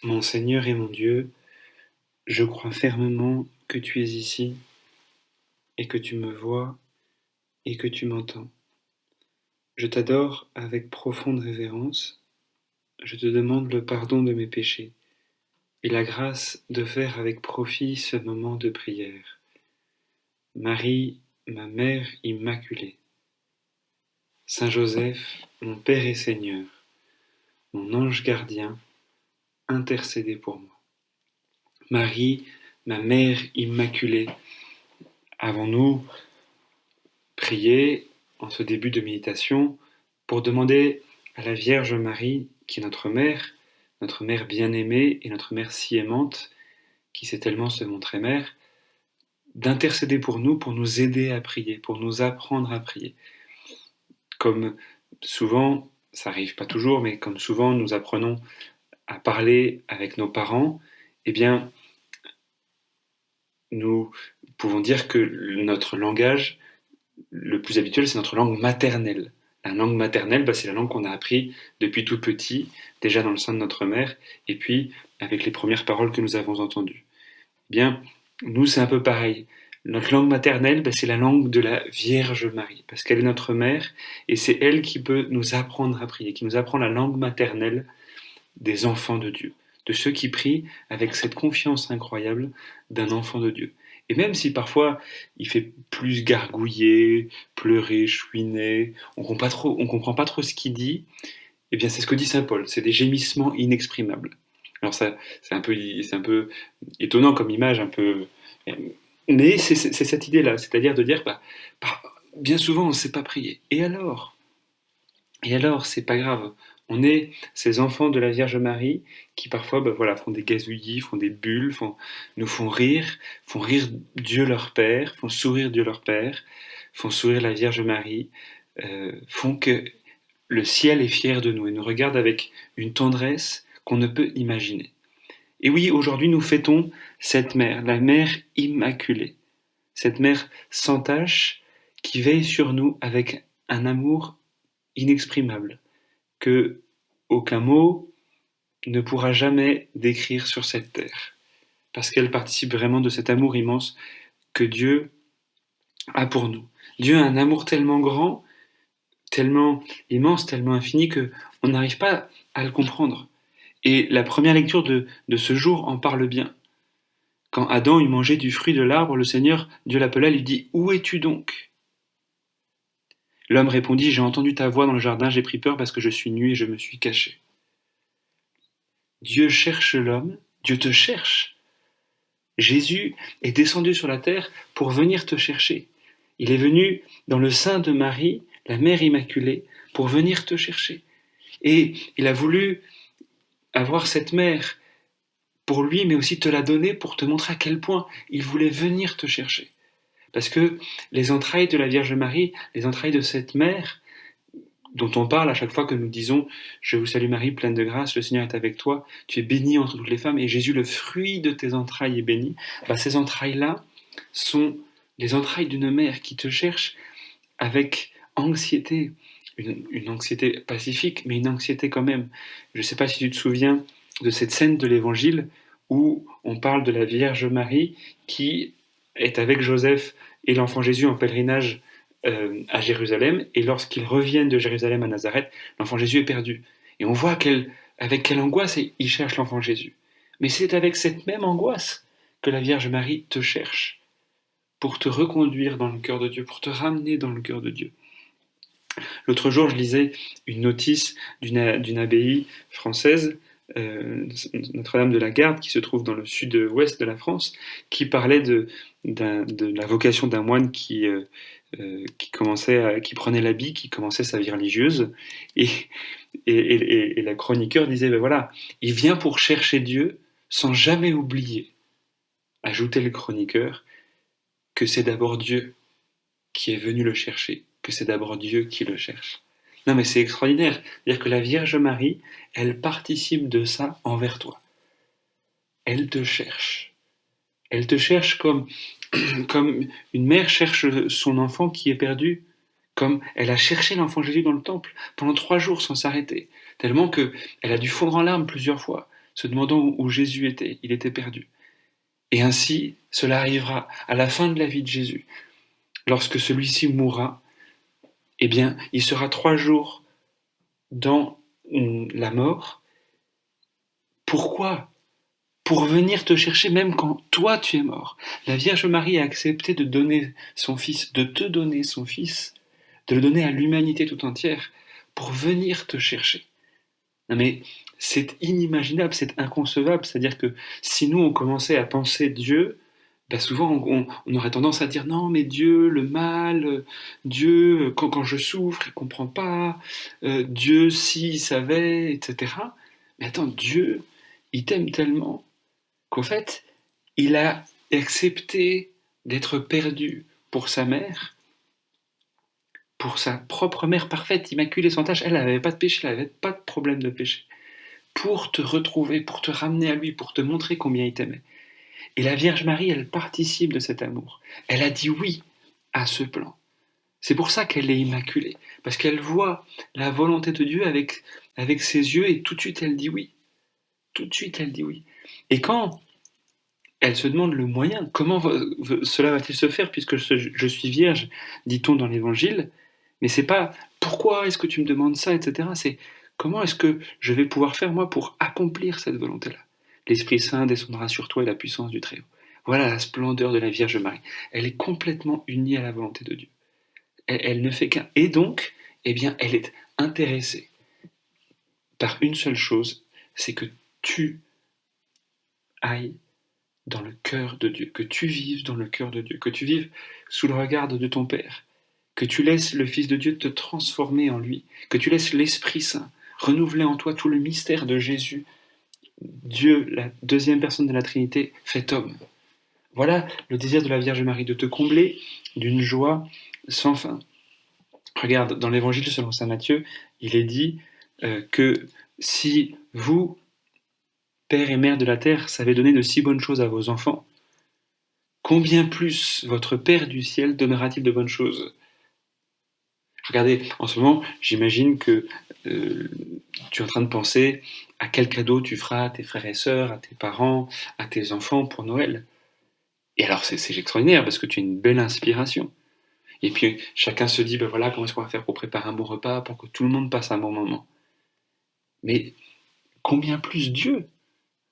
Mon Seigneur et mon Dieu, je crois fermement que tu es ici et que tu me vois et que tu m'entends. Je t'adore avec profonde révérence, je te demande le pardon de mes péchés et la grâce de faire avec profit ce moment de prière. Marie, ma Mère Immaculée, Saint Joseph, mon Père et Seigneur, mon ange gardien, intercédez pour moi. Marie, ma Mère Immaculée, avons-nous prié en ce début de méditation pour demander à la Vierge Marie, qui est notre mère bien-aimée et notre mère si aimante, qui sait tellement se montrer mère, d'intercéder pour nous aider à prier, pour nous apprendre à prier. Comme souvent, ça arrive pas toujours, mais comme souvent nous apprenons à parler avec nos parents, eh bien, nous pouvons dire que notre langage le plus habituel, c'est notre langue maternelle. La langue maternelle, c'est la langue qu'on a appris depuis tout petit, déjà dans le sein de notre mère, et puis avec les premières paroles que nous avons entendues. Eh bien, nous, c'est un peu pareil. Notre langue maternelle, c'est la langue de la Vierge Marie, parce qu'elle est notre mère, et c'est elle qui peut nous apprendre à prier, qui nous apprend la langue maternelle des enfants de Dieu, de ceux qui prient avec cette confiance incroyable d'un enfant de Dieu. Et même si parfois il fait plus gargouiller, pleurer, chouiner, on comprend pas trop ce qu'il dit, eh bien c'est ce que dit saint Paul, c'est des gémissements inexprimables. Alors ça, c'est un peu étonnant comme image, un peu, mais c'est cette idée-là, c'est-à-dire de dire, bien souvent on ne sait pas prier. Et alors, c'est pas grave. On est ces enfants de la Vierge Marie qui parfois font des gazouillis, font des bulles, nous font rire Dieu leur Père, font sourire Dieu leur Père, font sourire la Vierge Marie, font que le ciel est fier de nous et nous regarde avec une tendresse qu'on ne peut imaginer. Et oui, aujourd'hui nous fêtons cette mère, la mère immaculée, cette mère sans tache qui veille sur nous avec un amour inexprimable, que aucun mot ne pourra jamais décrire sur cette terre, parce qu'elle participe vraiment de cet amour immense que Dieu a pour nous. Dieu a un amour tellement grand, tellement immense, tellement infini, que on n'arrive pas à le comprendre. Et la première lecture de ce jour en parle bien. Quand Adam eut mangé du fruit de l'arbre, le Seigneur, Dieu l'appela et lui dit: « Où es-tu donc ?» L'homme répondit: « J'ai entendu ta voix dans le jardin, j'ai pris peur parce que je suis nu et je me suis caché. » Dieu cherche l'homme, Dieu te cherche. Jésus est descendu sur la terre pour venir te chercher. Il est venu dans le sein de Marie, la Mère Immaculée, pour venir te chercher. Et il a voulu avoir cette mère pour lui, mais aussi te la donner pour te montrer à quel point il voulait venir te chercher. Parce que les entrailles de la Vierge Marie, les entrailles de cette mère, dont on parle à chaque fois que nous disons « Je vous salue Marie, pleine de grâce, le Seigneur est avec toi, tu es bénie entre toutes les femmes, et Jésus, le fruit de tes entrailles, est béni », ces entrailles-là sont les entrailles d'une mère qui te cherche avec anxiété, une anxiété pacifique, mais une anxiété quand même. Je ne sais pas si tu te souviens de cette scène de l'Évangile où on parle de la Vierge Marie qui est avec Joseph et l'enfant Jésus en pèlerinage à Jérusalem, et lorsqu'ils reviennent de Jérusalem à Nazareth, l'enfant Jésus est perdu. Et on voit avec quelle angoisse il cherche l'enfant Jésus. Mais c'est avec cette même angoisse que la Vierge Marie te cherche, pour te reconduire dans le cœur de Dieu, pour te ramener dans le cœur de Dieu. L'autre jour, je lisais une notice d'une abbaye française, Notre-Dame de la Garde, qui se trouve dans le sud-ouest de la France, qui parlait de la vocation d'un moine qui prenait l'habit, qui commençait sa vie religieuse, et la chroniqueur disait, voilà, il vient pour chercher Dieu sans jamais oublier, ajoutait le chroniqueur, que c'est d'abord Dieu qui est venu le chercher, que c'est d'abord Dieu qui le cherche. Non mais c'est extraordinaire, c'est-à-dire que la Vierge Marie, elle participe de ça envers toi. Elle te cherche. Elle te cherche comme une mère cherche son enfant qui est perdu, comme elle a cherché l'enfant Jésus dans le temple pendant 3 jours sans s'arrêter, tellement qu'elle a dû fondre en larmes plusieurs fois. se demandant où Jésus était. Il était perdu. Et ainsi, cela arrivera à la fin de la vie de Jésus. Lorsque celui-ci mourra, eh bien, il sera 3 jours dans la mort. Pourquoi? Pour venir te chercher même quand toi tu es mort. La Vierge Marie a accepté de donner son Fils, de te donner son Fils, de le donner à l'humanité tout entière, pour venir te chercher. Non mais c'est inimaginable, c'est inconcevable. C'est-à-dire que si nous on commençait à penser Dieu, ben souvent on aurait tendance à dire non mais Dieu, le mal, Dieu, quand je souffre, il ne comprend pas, Dieu s'il savait, etc. Mais attends, Dieu, il t'aime tellement qu'au fait, il a accepté d'être perdu pour sa mère, pour sa propre mère parfaite, immaculée, sans tache. Elle n'avait pas de péché, elle n'avait pas de problème de péché. Pour te retrouver, pour te ramener à lui, pour te montrer combien il t'aimait. Et la Vierge Marie, elle participe de cet amour. Elle a dit oui à ce plan. C'est pour ça qu'elle est immaculée, parce qu'elle voit la volonté de Dieu avec ses yeux et tout de suite elle dit oui. Tout de suite elle dit oui. Et quand elle se demande le moyen, comment cela va-t-il se faire puisque je suis vierge, dit-on dans l'Évangile, mais c'est pas pourquoi est-ce que tu me demandes ça, etc. C'est comment est-ce que je vais pouvoir faire moi pour accomplir cette volonté-là. L'Esprit Saint descendra sur toi et la puissance du Très-Haut. Voilà la splendeur de la Vierge Marie. Elle est complètement unie à la volonté de Dieu. Elle ne fait qu'un. Et donc, eh bien, elle est intéressée par une seule chose, c'est que tu ailles dans le cœur de Dieu, que tu vives dans le cœur de Dieu, que tu vives sous le regard de ton Père, que tu laisses le Fils de Dieu te transformer en lui, que tu laisses l'Esprit Saint renouveler en toi tout le mystère de Jésus, Dieu, la deuxième personne de la Trinité, fait homme. Voilà le désir de la Vierge Marie, de te combler d'une joie sans fin. Regarde, dans l'Évangile selon saint Matthieu, il est dit que si vous, Père et Mère de la terre, savez donner de si bonnes choses à vos enfants, combien plus votre Père du ciel donnera-t-il de bonnes choses? Regardez, en ce moment, j'imagine que tu es en train de penser à quel cadeau tu feras à tes frères et sœurs, à tes parents, à tes enfants pour Noël. Et alors c'est extraordinaire parce que tu as une belle inspiration. Et puis chacun se dit, ben voilà, comment est-ce qu'on va faire pour préparer un bon repas, pour que tout le monde passe un bon moment. Mais combien plus Dieu?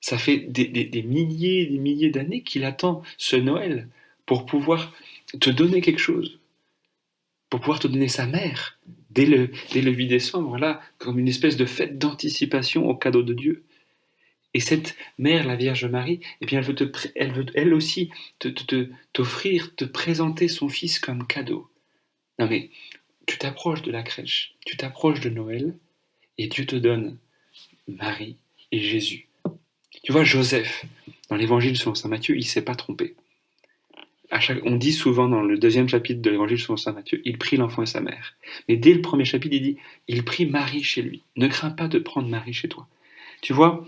Ça fait des milliers et des milliers d'années qu'il attend ce Noël pour pouvoir te donner quelque chose, pour pouvoir te donner sa mère dès le 8 décembre, voilà, comme une espèce de fête d'anticipation au cadeau de Dieu. Et cette mère, la Vierge Marie, eh bien, elle veut elle aussi t'offrir, te présenter son fils comme cadeau. Non mais, tu t'approches de la crèche, tu t'approches de Noël, et Dieu te donne Marie et Jésus. Tu vois, Joseph, dans l'évangile selon saint Matthieu, il ne s'est pas trompé. On dit souvent dans le deuxième chapitre de l'évangile selon saint Matthieu, il prit l'enfant et sa mère. Mais dès le premier chapitre, il dit, il prit Marie chez lui. Ne crains pas de prendre Marie chez toi. Tu vois,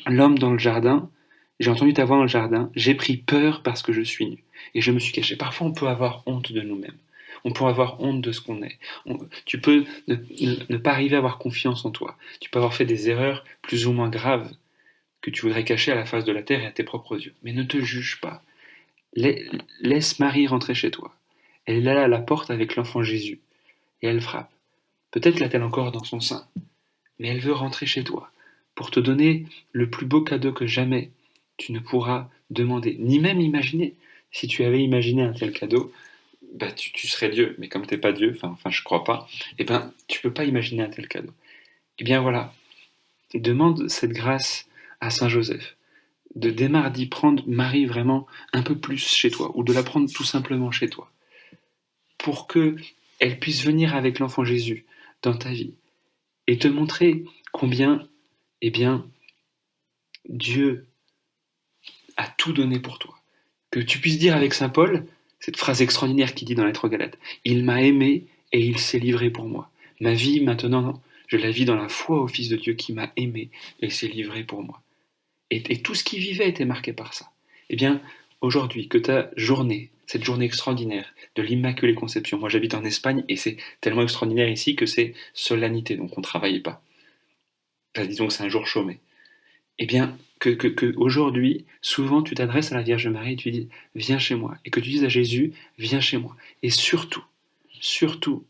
l'homme dans le jardin, j'ai entendu ta voix dans le jardin, j'ai pris peur parce que je suis nu. Et je me suis caché. Parfois, on peut avoir honte de nous-mêmes. On peut avoir honte de ce qu'on est. Tu peux ne pas arriver à avoir confiance en toi. Tu peux avoir fait des erreurs plus ou moins graves que tu voudrais cacher à la face de la terre et à tes propres yeux. Mais ne te juge pas. Laisse Marie rentrer chez toi. Elle est là à la porte avec l'enfant Jésus. Et elle frappe. Peut-être l'a-t-elle encore dans son sein. Mais elle veut rentrer chez toi pour te donner le plus beau cadeau que jamais tu ne pourras demander, ni même imaginer. Si tu avais imaginé un tel cadeau, bah tu serais Dieu. Mais comme tu n'es pas Dieu, enfin je crois pas, eh ben tu peux pas imaginer un tel cadeau. Eh bien voilà, demande cette grâce à Saint Joseph, de dès mardi prendre Marie vraiment un peu plus chez toi, ou de la prendre tout simplement chez toi, pour que elle puisse venir avec l'enfant Jésus dans ta vie, et te montrer combien, eh bien, Dieu a tout donné pour toi. Que tu puisses dire avec saint Paul, cette phrase extraordinaire qu'il dit dans la lettre aux Galates, il m'a aimé et il s'est livré pour moi. Ma vie maintenant, je la vis dans la foi au Fils de Dieu qui m'a aimé et s'est livré pour moi. Et tout ce qui vivait était marqué par ça. Eh bien, aujourd'hui, que ta journée, cette journée extraordinaire de l'Immaculée Conception, moi j'habite en Espagne et c'est tellement extraordinaire ici que c'est solennité, donc on ne travaille pas. Enfin, disons que c'est un jour chômé. eh bien, que aujourd'hui, souvent, tu t'adresses à la Vierge Marie et tu dis, viens chez moi. Et que tu dises à Jésus, viens chez moi. Et surtout, surtout,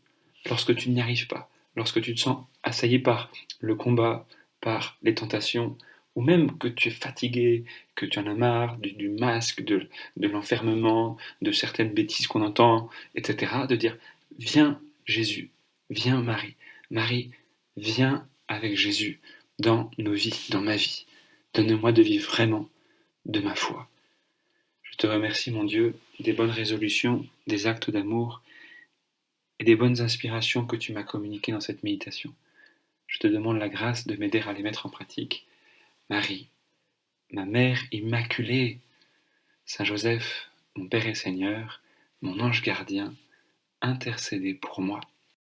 lorsque tu n'y arrives pas, lorsque tu te sens assailli par le combat, par les tentations, ou même que tu es fatigué, que tu en as marre du masque, de l'enfermement, de certaines bêtises qu'on entend, etc., de dire, viens Jésus, viens Marie. Marie, viens avec Jésus dans nos vies, dans ma vie. Donne-moi de vivre vraiment de ma foi. Je te remercie, mon Dieu, des bonnes résolutions, des actes d'amour et des bonnes inspirations que tu m'as communiquées dans cette méditation. Je te demande la grâce de m'aider à les mettre en pratique. Marie, ma mère immaculée, Saint Joseph, mon Père et Seigneur, mon ange gardien, intercédez pour moi.